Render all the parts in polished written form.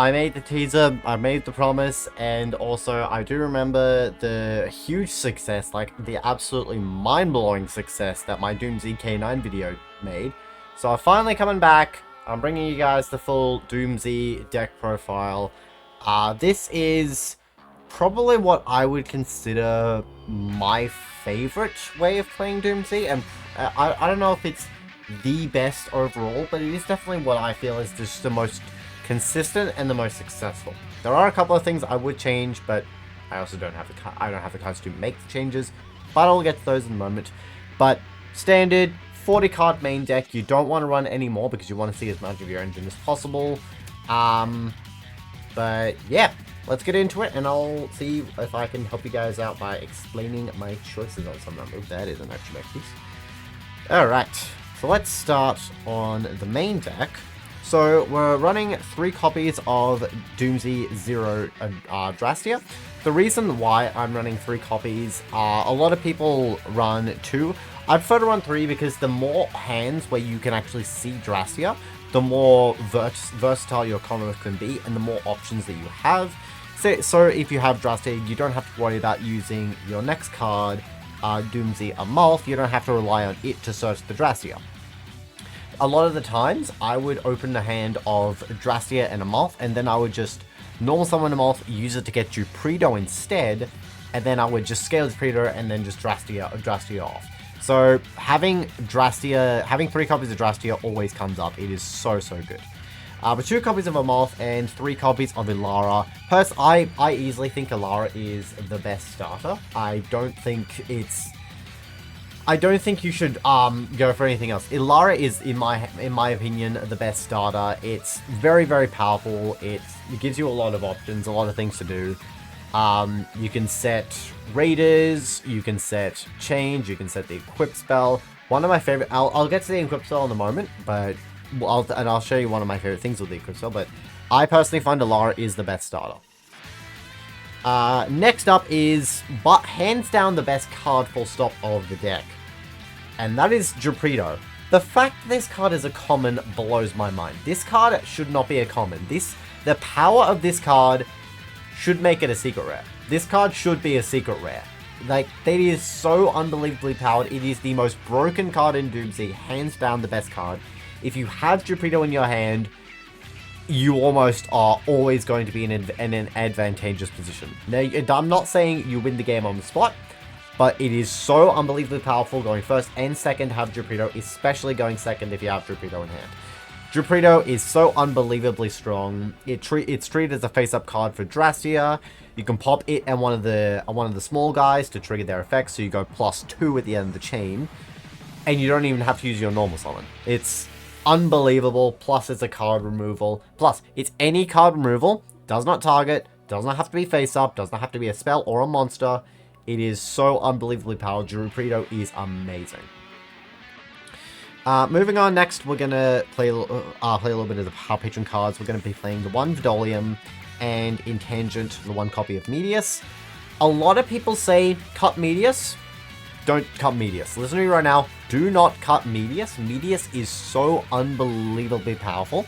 I made the teaser, I made the promise, and also I do remember the huge success, like the absolutely mind-blowing success that my DoomZ K9 video made. So I'm finally coming back. I'm bringing you guys the full DoomZ deck profile. This is probably what I would consider my favorite way of playing DoomZ, and I don't know if it's the best overall, but it is definitely what I feel is just the most consistent and the most successful. There are a couple of things I would change, but I also don't have the cards to make the changes, but I'll get to those in a moment. But standard 40 card main deck, you don't want to run any more because you want to see as much of your engine as possible. But yeah, let's get into it, and I'll see if I can help you guys out by explaining my choices on some numbers. That is an extra deck piece. Alright, so let's start on the main deck. So we're running 3 copies of DoomZ Zero Drastia. The reason why I'm running 3 copies, a lot of people run 2. I prefer to run 3 because the more hands where you can actually see Drastia, the more versatile your combo can be, and the more options that you have. So if you have Drastia, you don't have to worry about using your next card, DoomZ Amalf. You don't have to rely on it to search the Drastia. A lot of the times, I would open the hand of Drastia and Amalf, and then I would just normal summon Amalf, use it to get Jupredo instead, and then I would just scale Jupredo and then just Drastia off. So having 3 copies of Drastia always comes up. It is so good. But 2 copies of Amalf and 3 copies of Ilara. I easily think Ilara is the best starter. I don't think you should go for anything else. Ilara is, in my opinion, the best starter. It's very powerful. It gives you a lot of options, a lot of things to do. You can set raiders, you can set change, you can set the equip spell. One of my favorite, I'll get to the equip spell in a moment, but I'll show you one of my favorite things with the equip spell. But I personally find Ilara is the best starter. Next up is, but hands down, the best card full stop of the deck. And that is Jupredo. The fact that this card is a common blows my mind. This card should not be a common. The power of this card should make it a secret rare. This card should be a secret rare. Like, it is so unbelievably powered. It is the most broken card in DoomZ. Hands down the best card. If you have Jupredo in your hand, you almost are always going to be in an advantageous position. Now, I'm not saying you win the game on the spot, but it is so unbelievably powerful going first and second to have Jupredo, especially going second if you have Jupredo in hand. Jupredo is so unbelievably strong. It's treated as a face-up card for Drastia. You can pop it and one of the small guys to trigger their effects, so you go +2 at the end of the chain, and you don't even have to use your normal summon. It's unbelievable. Plus, it's a card removal. Plus, it's any card removal. Does not target. Does not have to be face-up. Does not have to be a spell or a monster. It is so unbelievably powerful. Jupredo is amazing. Moving on, next we're going to play a little bit of the Power Patron cards. We're going to be playing the 1 Vidolium and in Tangent, the 1 copy of Medius. A lot of people say, cut Medius. Don't cut Medius. Listen to me right now. Do not cut Medius. Medius is so unbelievably powerful.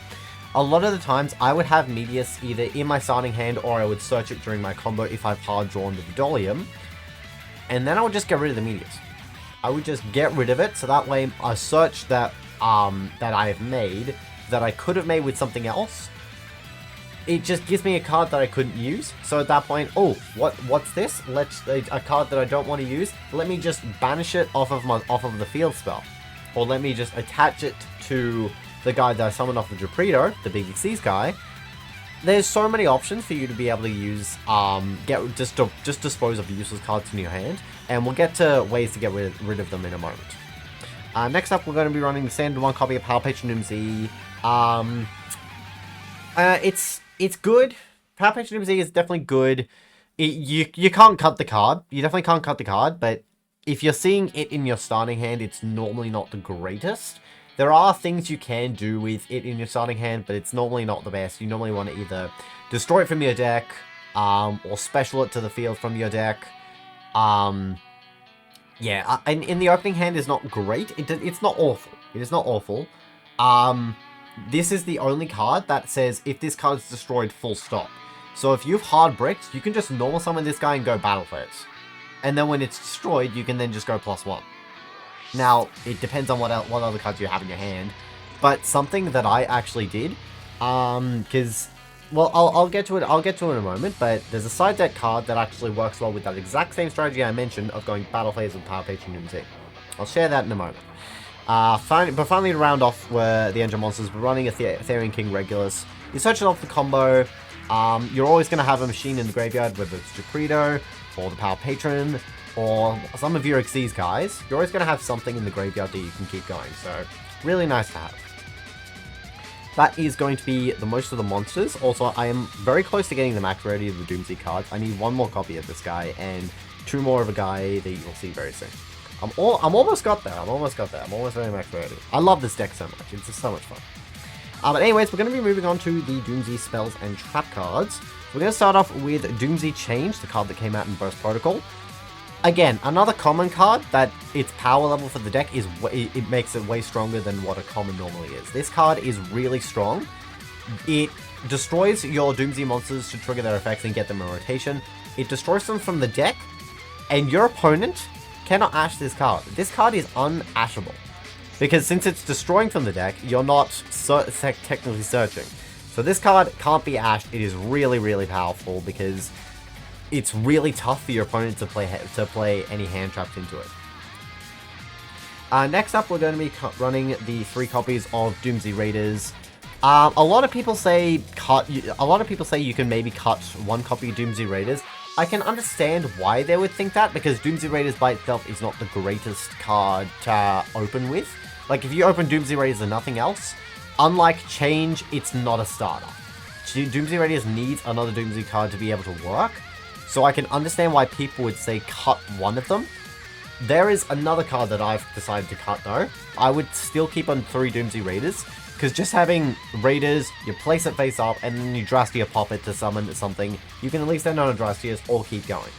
A lot of the times, I would have Medius either in my starting hand or I would search it during my combo if I've hard drawn the Vidolium. And then I would just get rid of the Medius. I would just get rid of it, so that way a search that I have made, that I could have made with something else, it just gives me a card that I couldn't use. So at that point, oh, what's this? A card that I don't want to use. Let me just banish it off of the field spell, or let me just attach it to the guy that I summoned off of Jupredo, the Big Xyz guy. There's so many options for you to be able to use, just dispose of useless cards in your hand, and we'll get to ways to get rid of them in a moment. Next up, we're going to be running the standard 1 copy of Power Patron DoomZ. It's good. Power Patron DoomZ is definitely good. You can't cut the card. You definitely can't cut the card, but if you're seeing it in your starting hand, it's normally not the greatest. There are things you can do with it in your starting hand, but it's normally not the best. You normally want to either destroy it from your deck, or special it to the field from your deck. In the opening hand is not great. It's not awful. It is not awful. this is the only card that says if this card is destroyed, full stop. So if you've hard bricked, you can just normal summon this guy and go battle phase. And then when it's destroyed, you can then just go +1. Now, it depends on what other cards you have in your hand. But something that I actually did, because, well, I'll get to it. I'll get to it in a moment. But there's a side deck card that actually works well with that exact same strategy I mentioned of going battle phase with Power Patron DoomZ. I'll share that in a moment. Finally to round off were the Engine Monsters. We're running a Therian King Regulus. You search it off the combo. You're always going to have a machine in the graveyard, whether it's Jacrito, or the Power Patron, or some of your Xyz guys. You're always going to have something in the graveyard that you can keep going, so really nice to have. That is going to be the most of the monsters. Also, I am very close to getting the max rarity of the DoomZ cards. I need one more copy of this guy, and 2 more of a guy that you'll see very soon. I'm almost got there. I'm almost very max rarity. I love this deck so much. It's just so much fun. But anyways, we're going to be moving on to the DoomZ spells and trap cards. We're going to start off with DoomZ Change, the card that came out in Burst Protocol. Again, another common card that its power level for the deck is it makes it way stronger than what a common normally is. This card is really strong. It destroys your DoomZ monsters to trigger their effects and get them in rotation. It destroys them from the deck, and your opponent cannot ash this card. This card is unashable, because since it's destroying from the deck, you're not technically searching. So this card can't be ashed. It is really, really powerful because it's really tough for your opponent to play any hand traps into it. Next up, we're going to be running the 3 copies of DoomZ Raiders. A lot of people say you can maybe cut 1 copy of DoomZ Raiders. I can understand why they would think that, because DoomZ Raiders by itself is not the greatest card to open with. Like, if you open DoomZ Raiders and nothing else, unlike Change, it's not a starter. DoomZ Raiders needs another DoomZ card to be able to work, so I can understand why people would say cut 1 of them. There is another card that I've decided to cut, though. I would still keep on 3 DoomZ Raiders, because just having Raiders, you place it face up, and then you Drastia pop it to summon something, you can at least end on a Drastias or keep going.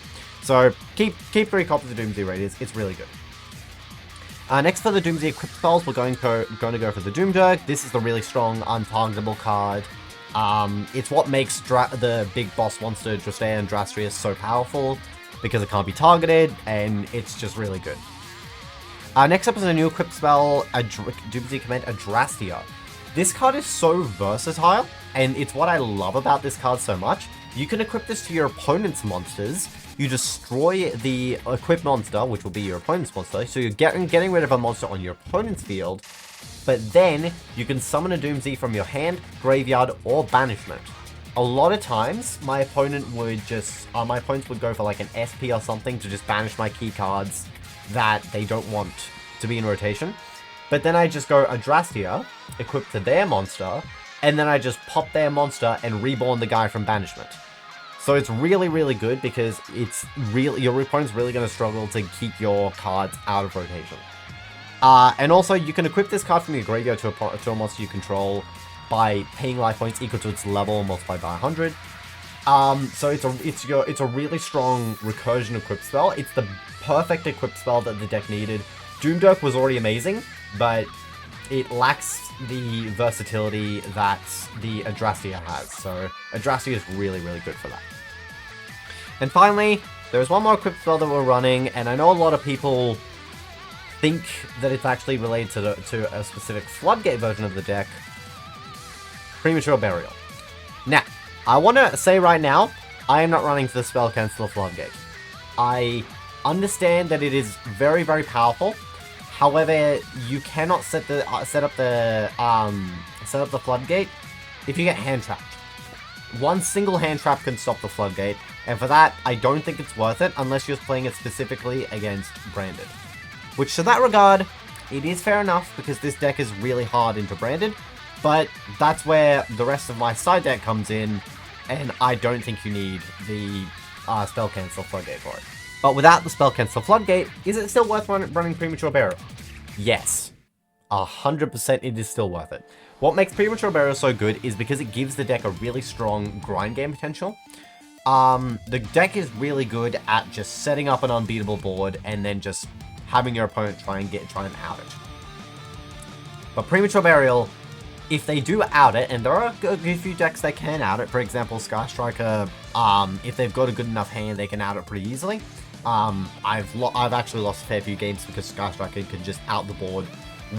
So, keep 3 copies of DoomZ Raiders, it's really good. Next for the DoomZ equipped spells, we're going to go for the Doomdirk. This is the really strong, untargetable card. It's what makes the big boss monster, Drastea and Drastrius, so powerful, because it can't be targeted, and it's just really good. Next up is a new equipped spell, DoomZ Command Adrastea. This card is so versatile, and it's what I love about this card so much. You can equip this to your opponent's monsters. You destroy the equipped monster, which will be your opponent's monster, so you're getting rid of a monster on your opponent's field, but then you can summon a DoomZ from your hand, graveyard, or banishment. A lot of times, my opponents would go for like an SP or something to just banish my key cards that they don't want to be in rotation. But then I just go Adrastea, equip to their monster, and then I just pop their monster and reborn the guy from banishment. So it's really, really good because your opponent's really going to struggle to keep your cards out of rotation. And also, you can equip this card from your graveyard to a monster you control by paying life points equal to its level multiplied by 100. So it's a really strong recursion equip spell. It's the perfect equip spell that the deck needed. Doomdirk was already amazing, but it lacks the versatility that the Adrastea has. So Adrastea is really, really good for that. And finally, there's one more equip spell that we're running, and I know a lot of people think that it's actually related to a specific Floodgate version of the deck, Premature Burial. Now, I want to say right now, I am not running for the spell Cancel Floodgate. I understand that it is very, very powerful. However, you cannot set up the Floodgate if you get hand trapped. One single hand trap can stop the Floodgate, and for that, I don't think it's worth it unless you're playing it specifically against Branded. Which, to that regard, it is fair enough because this deck is really hard into Branded, but that's where the rest of my side deck comes in, and I don't think you need the Spell Cancel Floodgate for it. But without the Spell Cancel Floodgate, is it still worth running Premature Burial? Yes. 100% it is still worth it. What makes Premature Burial so good is because it gives the deck a really strong grind game potential. The deck is really good at just setting up an unbeatable board and then just having your opponent try and out it. But Premature Burial if they do out it, and there are a few decks that can out it, for example, Sky Striker, if they've got a good enough hand, they can out it pretty easily. I've actually lost a fair few games because Sky Striker can just out the board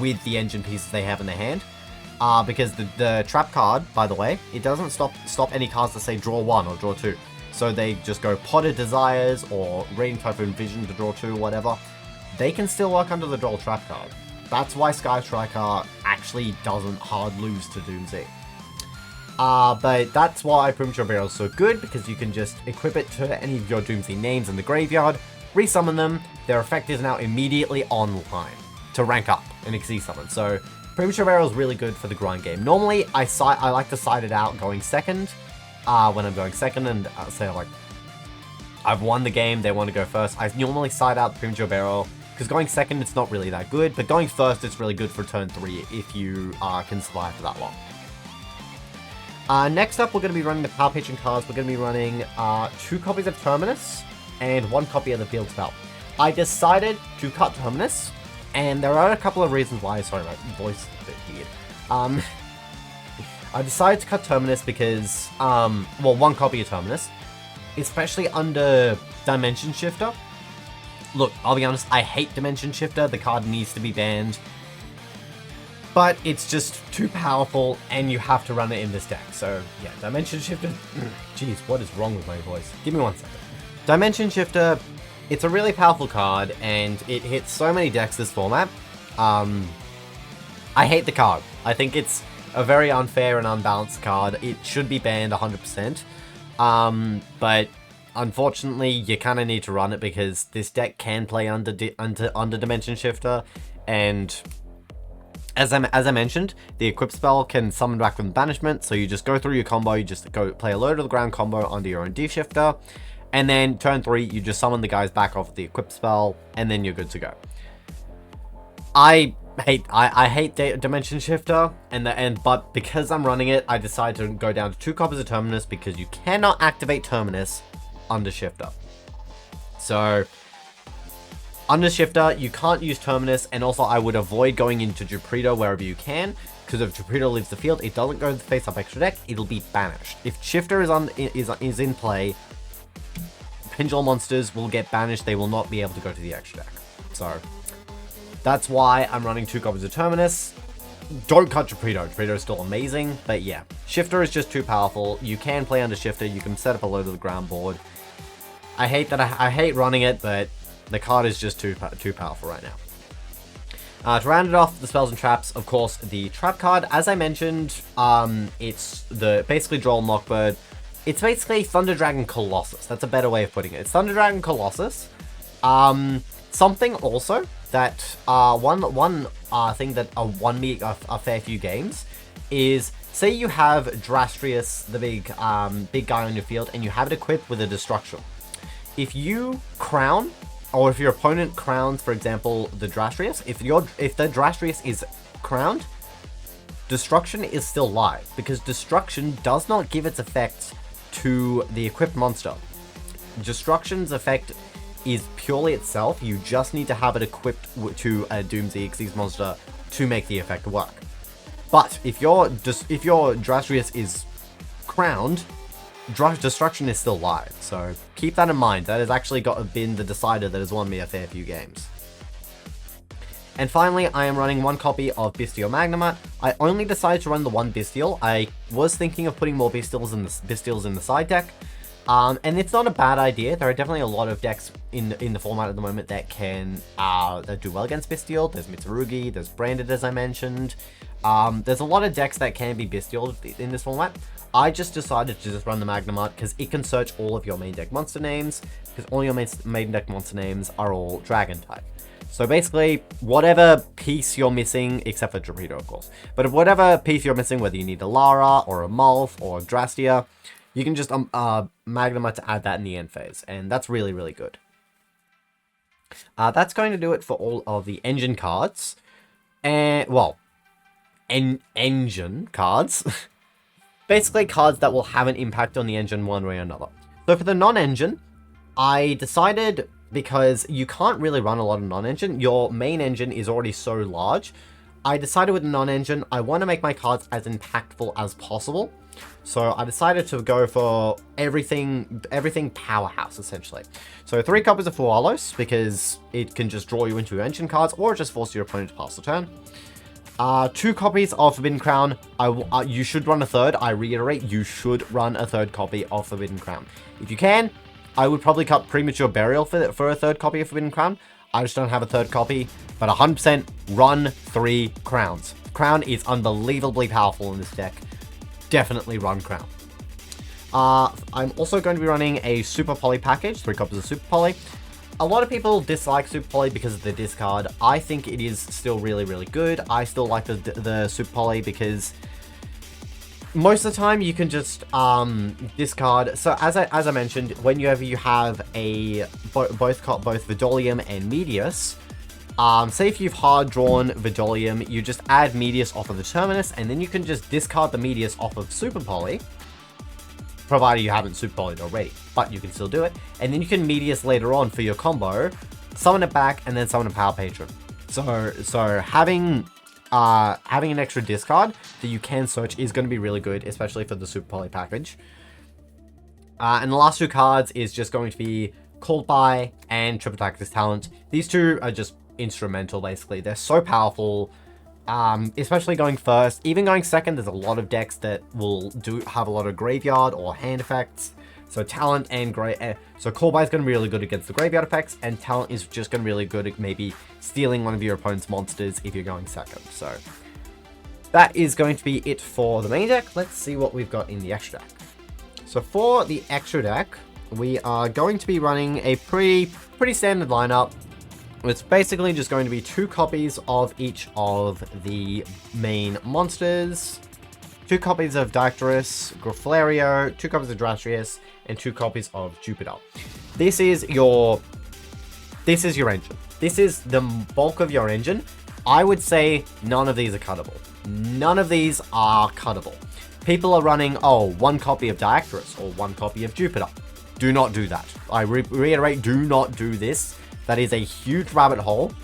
with the engine pieces they have in their hand. Because the trap card, by the way, it doesn't stop any cards that say draw 1 or draw 2. So they just go Potted Desires or Radiant Typhoon Vision to draw 2 or whatever. They can still work under the draw trap card. That's why Sky Striker actually doesn't hard lose to DoomZ. But that's why Premature Burial is so good, because you can just equip it to any of your DoomZ names in the graveyard, resummon them, their effect is now immediately online to rank up and exceed summon. So Premature Burial is really good for the grind game. Normally, I like to side it out going second, when I'm going second, and say like, I've won the game, they want to go first. I normally side out Premature Burial, because going second, it's not really that good, but going first, it's really good for turn 3 if you can survive for that long. Next up, we're going to be running the Power Patron cards. We're going to be running 2 copies of Terminus and 1 copy of the Field Spell. I decided to cut Terminus, and there are a couple of reasons why. Sorry, my voice is a bit weird. I decided to cut Terminus because, well, 1 copy of Terminus, especially under Dimension Shifter. Look, I'll be honest, I hate Dimension Shifter. The card needs to be banned. But it's just too powerful, and you have to run it in this deck. So, yeah, Dimension Shifter... Jeez, what is wrong with my voice? Give me 1 second. Dimension Shifter, it's a really powerful card, and it hits so many decks this format. I hate the card. I think it's a very unfair and unbalanced card. It should be banned 100%. But... unfortunately, you kind of need to run it because this deck can play under Dimension Shifter, and as I mentioned, the Equip spell can summon back from banishment, so you just go through your combo, you just go play a low to the ground combo under your own D-Shifter, and then turn 3, you just summon the guys back off the Equip spell, and then you're good to go. I hate Dimension Shifter, but because I'm running it, I decided to go down to 2 copies of Terminus because you cannot activate Terminus under Shifter. So, under Shifter, you can't use Terminus, and also I would avoid going into Juprito wherever you can, because if Juprito leaves the field, it doesn't go to the face-up extra deck, it'll be banished. If Shifter is in play, Pendulum monsters will get banished, they will not be able to go to the extra deck. So, that's why I'm running 2 copies of Terminus. Don't cut Juprito. Juprito is still amazing, but yeah. Shifter is just too powerful. You can play under Shifter, you can set up a low to the ground board. I hate running it, but the card is just too powerful right now. To round it off, the spells and traps, of course, the trap card. As I mentioned, it's basically Droll Knockbird. It's basically Thunder Dragon Colossus. That's a better way of putting it. It's Thunder Dragon Colossus. Something also that one thing that won me a fair few games is, say you have Drastrius, the big guy on your field, and you have it equipped with a Destruction. If you crown, or if your opponent crowns, for example, the Drastrius, if the Drastrius is crowned, Destruction is still live, because Destruction does not give its effects to the equipped monster. Destruction's effect is purely itself. You just need to have it equipped to a DoomZ Xyz monster to make the effect work. But if your Drastrius is crowned, Destruction is still live, so keep that in mind. That has actually been the decider that has won me a fair few games. And finally, I am running 1 copy of Bestial Magnemite. I only decided to run the 1 Bestial. I was thinking of putting more Bestials in the side deck, and it's not a bad idea. There are definitely a lot of decks in the format at the moment that can that do well against Bestial. There's Mitsurugi, there's Branded, as I mentioned. There's a lot of decks that can be Bestial in this format. I just decided to just run the Magnemite because it can search all of your main deck monster names, because all your main deck monster names are all Dragon type. So basically, whatever piece you're missing, except for Juprito, of course, but whatever piece you're missing, whether you need a Lara, or a Mulf, or a Drastia, you can just Magnemite to add that in the end phase, and that's really, really good. That's going to do it for all of the engine cards. And, well, engine cards. Basically, cards that will have an impact on the engine one way or another. So for the non-engine, I decided, because you can't really run a lot of non-engine, your main engine is already so large, I decided with the non-engine, I want to make my cards as impactful as possible. So I decided to go for everything powerhouse, essentially. So 3 copies of Fualos, because it can just draw you into your engine cards, or just force your opponent to pass the turn. 2 copies of Forbidden Crown. You should run a third. I reiterate, you should run a third copy of Forbidden Crown. If you can, I would probably cut Premature Burial for a third copy of Forbidden Crown. I just don't have a third copy, but 100% run 3 Crowns. Crown is unbelievably powerful in this deck. Definitely run Crown. I'm also going to be running a Super Poly package, 3 copies of Super Poly. A lot of people dislike Super Poly because of the discard. I think it is still really, really good. I still like the Super Poly because most of the time you can just discard. So as I mentioned, whenever you have a both Vidolium and Medius, say if you've hard drawn Vidolium, you just add Medius off of the Terminus, and then you can just discard the Medius off of Super Poly, provided you haven't Super Poly'd already, but you can still do it. And then you can Medius later on for your combo, summon it back, and then summon a Power Patron. So having an extra discard that you can search is going to be really good, especially for the Super Poly package. And the last 2 cards is just going to be Called By and Triple Tactics Talent. These 2 are just instrumental, basically. They're so powerful, especially going first. Even going second, there's a lot of decks that will have a lot of graveyard or hand effects. So Talent and so Call By is going to be really good against the graveyard effects, and Talent is just going to be really good at maybe stealing one of your opponent's monsters if you're going second. So that is going to be it for the main deck. Let's see what we've got in the extra deck. So for the extra deck, we are going to be running a pretty standard lineup. It's basically just going to be 2 copies of each of the main monsters, 2 copies of Dictorus, Groflario, 2 copies of Drastrius, and 2 copies of Jupiter. This is your engine. This is the bulk of your engine. I would say none of these are cuttable. None of these are cuttable. People are running, 1 copy of Dictorus or 1 copy of Jupiter. Do not do that. I reiterate, do not do this. That is a huge rabbit hole.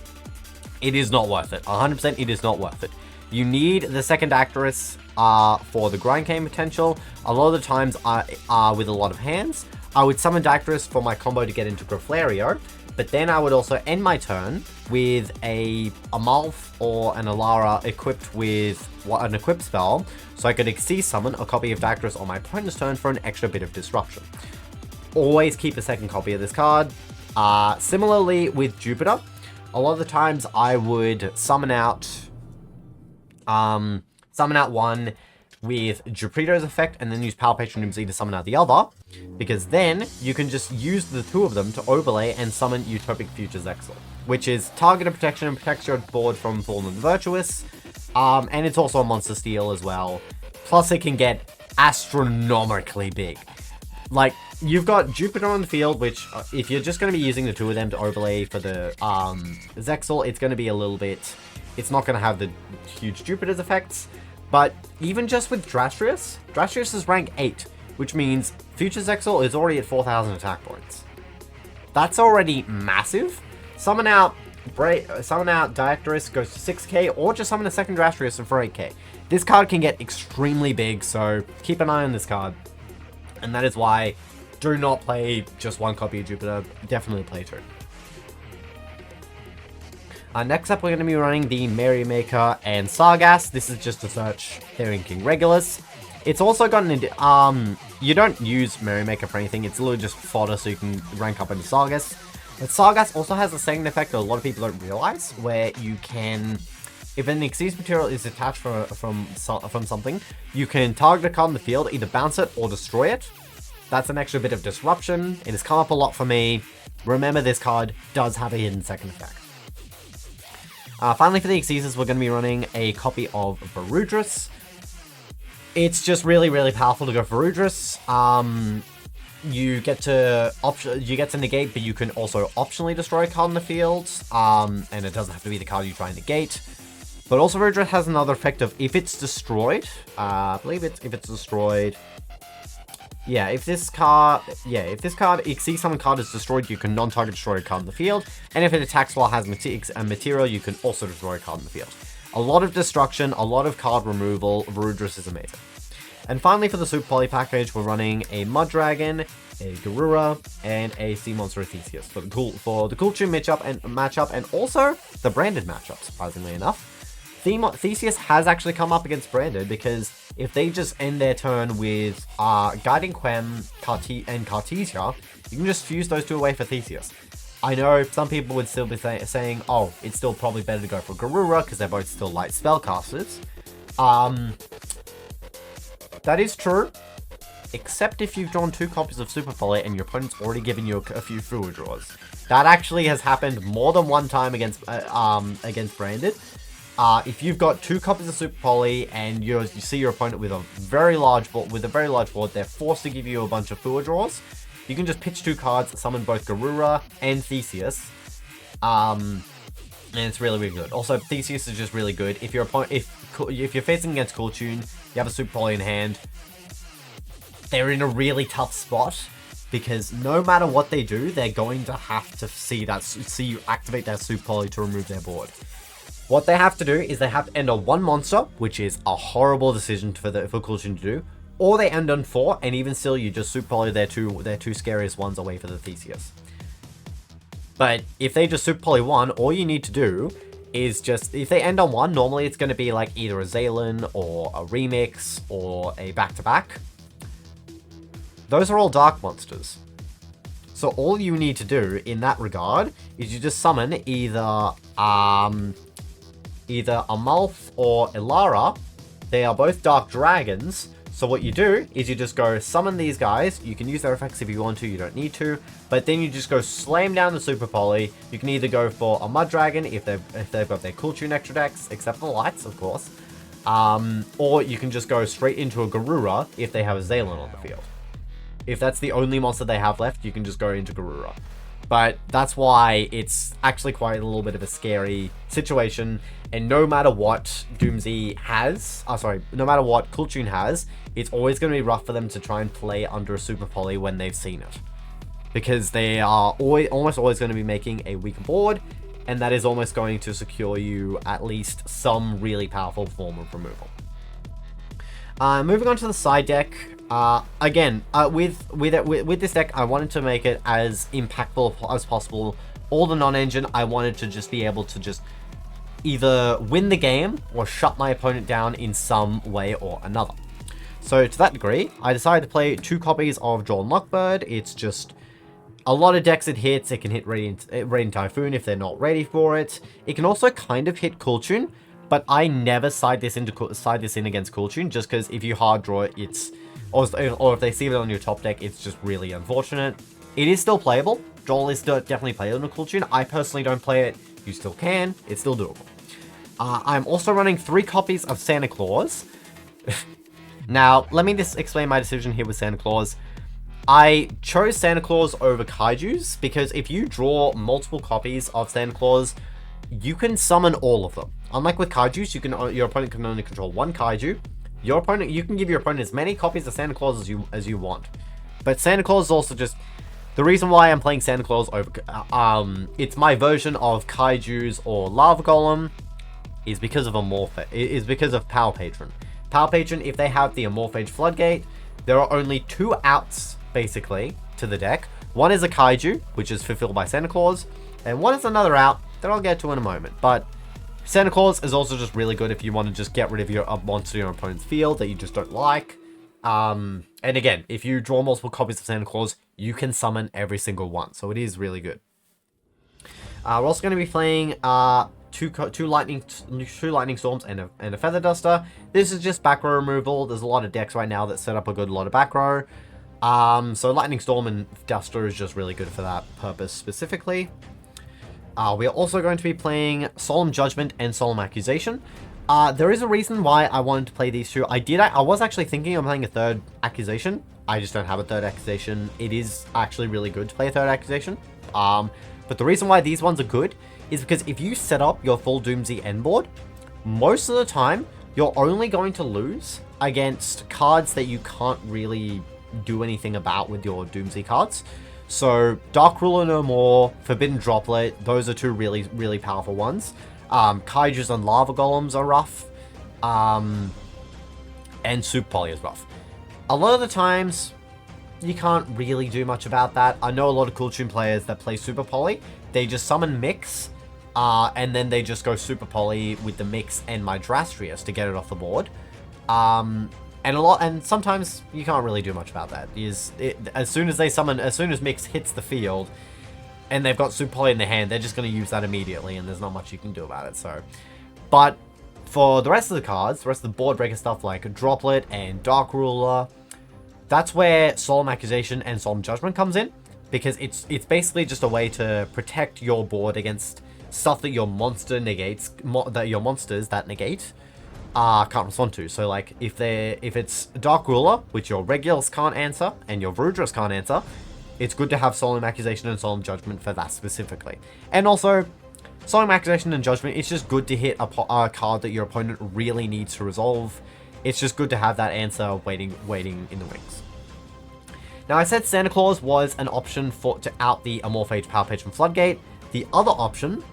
It is not worth it. 100% it is not worth it. You need the second Actress for the grind game potential. A lot of the times with a lot of hands, I would summon Dictorus for my combo to get into Groflario, but then I would also end my turn with a Amalf or an Alara equipped with an equip spell, so I could Xyz summon a copy of Dictorus on my opponent's turn for an extra bit of disruption. Always keep a second copy of this card. Similarly with Jupiter, a lot of the times I would summon out one with Jupiter's effect and then use Power Patron DoomZ to summon out the other, because then you can just use the 2 of them to overlay and summon Utopic Future Zexal, which is targeted protection and protects your board from Fallen Virtuous, and it's also a monster steal as well. Plus it can get astronomically big. Like, you've got Jupiter on the field, which, if you're just going to be using the 2 of them to overlay for the Zexal, it's going to be a little bit... It's not going to have the huge Jupiter's effects. But even just with Drastrius, Drastrius is rank 8, which means Future Zexal is already at 4,000 attack points. That's already massive. Summon out Dictorus, goes to 6k, or just summon a second Drastrius for 8k. This card can get extremely big, so keep an eye on this card. And that is why do not play just 1 copy of Jupiter. Definitely play 2. Next up, we're going to be running the Merrymaker and Sargass. This is just to search Therian King Regulus. It's also got an... you don't use Merrymaker for anything. It's literally just fodder so you can rank up into Sargass. But Sargass also has a second effect that a lot of people don't realize, where you can... If an Xyz material is attached from something, you can target a card in the field, either bounce it or destroy it. That's an extra bit of disruption. It has come up a lot for me. Remember, this card does have a hidden second effect. Finally, for the Xyzes, we're going to be running a copy of Varudris. It's just really, really powerful to go Varudris. You get to negate, but you can also optionally destroy a card in the field. And it doesn't have to be the card you try and negate. But also Varudris has another effect of if it's destroyed. I believe if it's destroyed. Yeah, if this Xyz summon card is destroyed, you can non-target destroy a card in the field. And if it attacks while it has a material, you can also destroy a card in the field. A lot of destruction, a lot of card removal. Varudras is amazing. And finally, for the Super Poly package, we're running a Mud Dragon, a Garura, and a Sea Monster Theseus for the Cool Tune matchup, and also the branded matchup, surprisingly enough. Theseus has actually come up against branded, because if they just end their turn with Guiding Quem and Cartesia, you can just fuse those two away for Theseus. I know some people would still be saying, oh, it's still probably better to go for Garura, because they're both still light spellcasters. That is true, except if you've drawn 2 copies of Super Poly and your opponent's already given you a few Fluid draws. That actually has happened more than one time against branded. If you've got 2 copies of Super Poly and you see your opponent with a very large board, they're forced to give you a bunch of Fluid draws. You can just pitch 2 cards, summon both Garura and Theseus. And it's really, really good. Also, Theseus is just really good. If you're facing against Cool Tune, you have a Super Poly in hand, they're in a really tough spot, because no matter what they do, they're going to have to see you activate that Super Poly to remove their board. What they have to do is they have to end on 1 monster, which is a horrible decision for Cool Tune to do, or they end on 4, and even still, you just Super Poly their two scariest ones away for the Theseus. But if they just Super Poly 1, all you need to do is just, if they end on 1, normally it's going to be like either a Zaylin or a Remix or a back-to-back. Those are all dark monsters. So all you need to do in that regard is you just summon either Amalth or Ilara. They are both dark dragons. So what you do is you just go summon these guys. You can use their effects if you want to, you don't need to. But then you just go slam down the Super Poly. You can either go for a Mud Dragon if they've got their Cool Tune extra decks, except for the lights, of course. Or you can just go straight into a Garura if they have a Zaylin on the field. If that's the only monster they have left, you can just go into Garura. But that's why it's actually quite a little bit of a scary situation. And no matter what DoomZ has, no matter what Cool Tune has, it's always going to be rough for them to try and play under a Super Poly when they've seen it. Because they are almost always going to be making a weaker board, and that is almost going to secure you at least some really powerful form of removal. Moving on to the side deck. Again, with this deck, I wanted to make it as impactful as possible. All the non-engine, I wanted to just be able to just either win the game or shut my opponent down in some way or another. So to that degree, I decided to play 2 copies of Drawn Lockbird. It's just a lot of decks it hits. It can hit Radiant Typhoon if they're not ready for it. It can also kind of hit Cool Tune, but I never side this in against Cool Tune, just because if you hard draw it, or if they see it on your top deck, it's just really unfortunate. It is still playable. Joel is still definitely playable in Cool Tune. I personally don't play it. You still can. It's still doable. I'm also running 3 copies of Santa Claus. Now, let me just explain my decision here with Santa Claus. I chose Santa Claus over Kaijus because if you draw multiple copies of Santa Claus, you can summon all of them. Unlike with Kaijus, your opponent can only control 1 Kaiju. You can give your opponent as many copies of Santa Claus as you want. But Santa Claus is also just the reason why I'm playing Santa Claus over. It's my version of Kaijus or Lava Golem is because of Power Patron. Power Patron, if they have the Amorphage Floodgate, there are only 2 outs, basically, to the deck. One is a Kaiju, which is fulfilled by Santa Claus, and one is another out that I'll get to in a moment. But Santa Claus is also just really good if you want to just get rid of a monster in your opponent's field that you just don't like. And again, if you draw multiple copies of Santa Claus, you can summon every single one, so it is really good. We're also going to be playing two lightning storms and a feather duster. This is just back row removal. There's a lot of decks right now that set up a good lot of back row. So lightning storm and duster is just really good for that purpose specifically. We are also going to be playing Solemn Judgment and Solemn Accusation. There is a reason why I wanted to play these 2. I was actually thinking of playing a 3rd Accusation. I just don't have a 3rd Accusation. It is actually really good to play a 3rd Accusation. But the reason why these ones are good is because if you set up your full DoomZ end board, most of the time, you're only going to lose against cards that you can't really do anything about with your DoomZ cards. So, Dark Ruler No More, Forbidden Droplet, those are 2 really, really powerful ones. Kaijus and Lava Golems are rough. And Super Poly is rough. A lot of the times, you can't really do much about that. I know a lot of Cool Tune players that play Super Poly. They just summon Mix, and then they just go Super Poly with the Mix and my Drastrius to get it off the board. And sometimes you can't really do much about that. As soon as Mix hits the field, and they've got Super Poly in their hand, they're just going to use that immediately, and there's not much you can do about it. So, but for the rest of the cards, the rest of the board breaker stuff like Droplet and Dark Ruler, that's where Solemn Accusation and Solemn Judgment comes in, because it's basically just a way to protect your board against stuff that your monster negates, that your monsters that negate can't respond to. So like if it's Dark Ruler, which your regulars can't answer and your Rudras can't answer, it's good to have Solemn Accusation and Solemn Judgment for that specifically. And also, Solemn Accusation and Judgment, it's just good to hit a card that your opponent really needs to resolve. It's just good to have that answer waiting in the wings. Now, I said Santa Claus was an option to out the Amorphage, Power Page, and Floodgate. The other option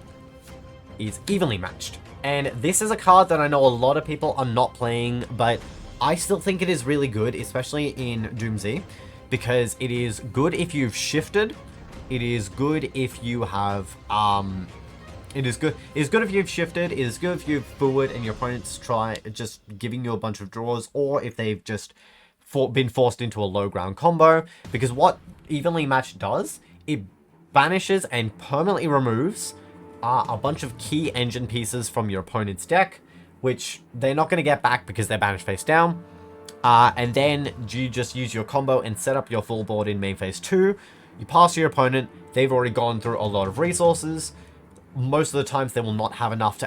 is Evenly Matched. And this is a card that I know a lot of people are not playing, but I still think it is really good, especially in DoomZ, because it is good if you've shifted. It is good if you have, It is good if you've shifted. It is good if you've forward and your opponents try just giving you a bunch of draws, or if they've just been forced into a low ground combo. Because what Evenly Matched does, it banishes and permanently removes a bunch of key engine pieces from your opponent's deck, which they're not going to get back because they're banished face down. And then you just use your combo and set up your full board in main phase 2. You pass your opponent. They've already gone through a lot of resources. Most of the times they will not have enough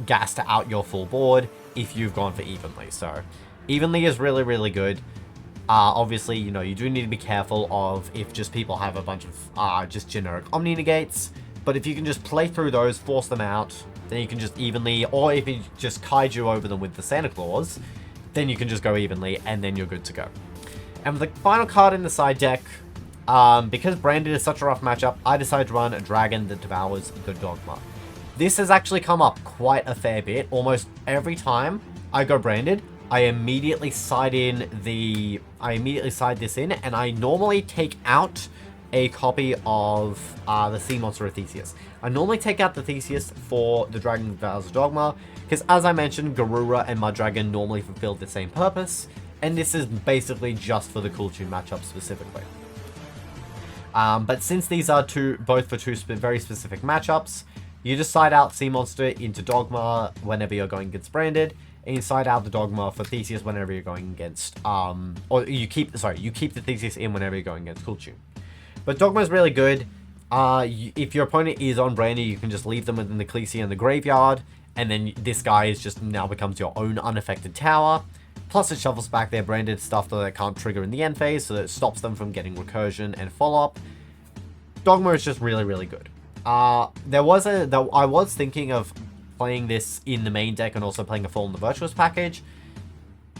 gas to out your full board if you've gone for Evenly. So Evenly is really, really good. Obviously, you know, you do need to be careful of if just people have a bunch of just generic Omni Negates. But if you can just play through those, force them out, then you can just evenly, or if you just Kaiju over them with the Santa Claus, then you can just go evenly, and then you're good to go. And for the final card in the side deck, because Branded is such a rough matchup, I decided to run a Dragon that Devours the Dogma. This has actually come up quite a fair bit. Almost every time I go Branded, I immediately side this in, and I normally take out a copy of the Sea Monster of Theseus. I normally take out the Theseus for the Dragon that Devours the Dogma, because as I mentioned, Garura and Mudragon normally fulfill the same purpose, and this is basically just for the Cool Tune matchup specifically. But since these are both for two very specific matchups, you just side out Sea Monster into Dogma whenever you're going against Branded, and you side out the Dogma for Theseus whenever you're going against, or you keep the Theseus in whenever you're going against Cool Tune. But Dogma is really good. If your opponent is on Branded, you can just leave them within the Ecclesia and the Graveyard, and then this guy is just now becomes your own unaffected tower. Plus, it shuffles back their Branded stuff that they can't trigger in the end phase, so that it stops them from getting recursion and follow-up. Dogma is just really, really good. I was thinking of playing this in the main deck and also playing a Fallen the Virtuous package.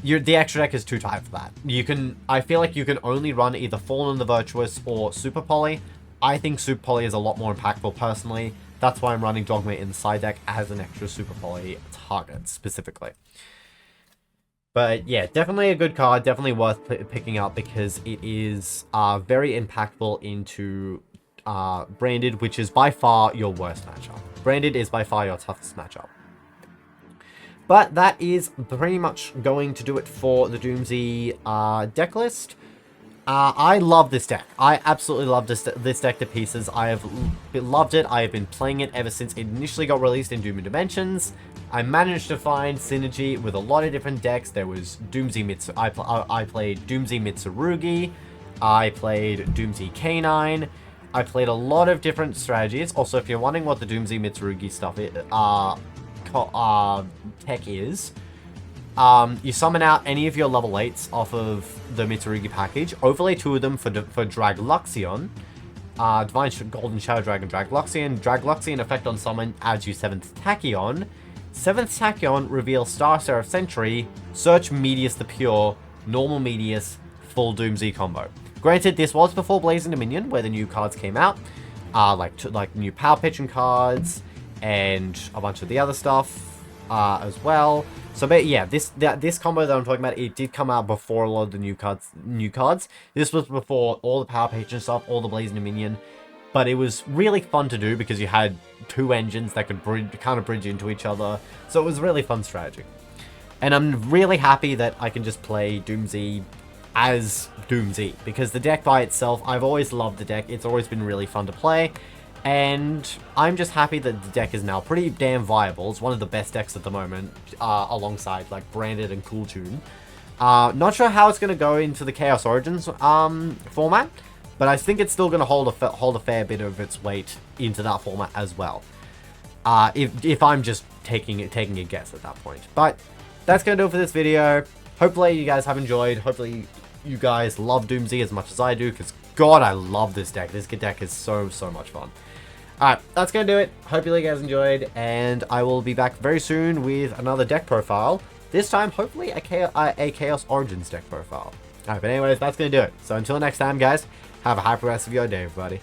The extra deck is too tight for that. I feel like you can only run either Fallen the Virtuous or Super Poly. I think Super Poly is a lot more impactful personally. That's why I'm running Dogma in the side deck as an extra Super Poly target specifically. But yeah, definitely a good card, definitely worth picking up because it is very impactful into Branded, which is by far your worst matchup. Branded is by far your toughest matchup. But that is pretty much going to do it for the DoomZ deck list. I love this deck. I absolutely love this deck to pieces. I have loved it. I have been playing it ever since it initially got released in Doom and Dimensions. I managed to find synergy with a lot of different decks. There was DoomZ Mitsu. I played DoomZ Mitsurugi. I played DoomZ K9. I played a lot of different strategies. Also, if you're wondering what the DoomZ Mitsurugi stuff is, tech is, you summon out any of your level 8s off of the Mitsurugi package, overlay 2 of them for Dragluxion, Divine Golden Shadow Dragon Dragluxion effect on summon adds you 7th Tachyon. 7th Tachyon reveals Star Seraph Sentry, Search Medius the Pure, Normal Medius, full DoomZ combo. Granted, this was before Blazing Dominion, where the new cards came out, like new Power Pitching cards, and a bunch of the other stuff as well. So, but yeah, this combo that I'm talking about, it did come out before a lot of the new cards. This was before all the Power Patron stuff, all the Blazing Dominion. But it was really fun to do because you had two engines that could kind of bridge into each other. So it was a really fun strategy. And I'm really happy that I can just play DoomZ as DoomZ. Because the deck by itself, I've always loved the deck. It's always been really fun to play. And I'm just happy that the deck is now pretty damn viable. It's one of the best decks at the moment, alongside like Branded and Cool Tune. Not sure how it's going to go into the Chaos Origins format. But I think it's still going to hold a fair bit of its weight into that format as well. If I'm just taking a guess at that point. But that's going to do it for this video. Hopefully you guys have enjoyed. Hopefully you guys love DoomZ as much as I do. Because, God, I love this deck. This deck is so much fun. Alright, that's going to do it. Hopefully you guys enjoyed. And I will be back very soon with another deck profile. This time, hopefully, a Chaos Origins deck profile. Alright, but anyways, that's going to do it. So until next time, guys. Have a happy rest of your day, everybody.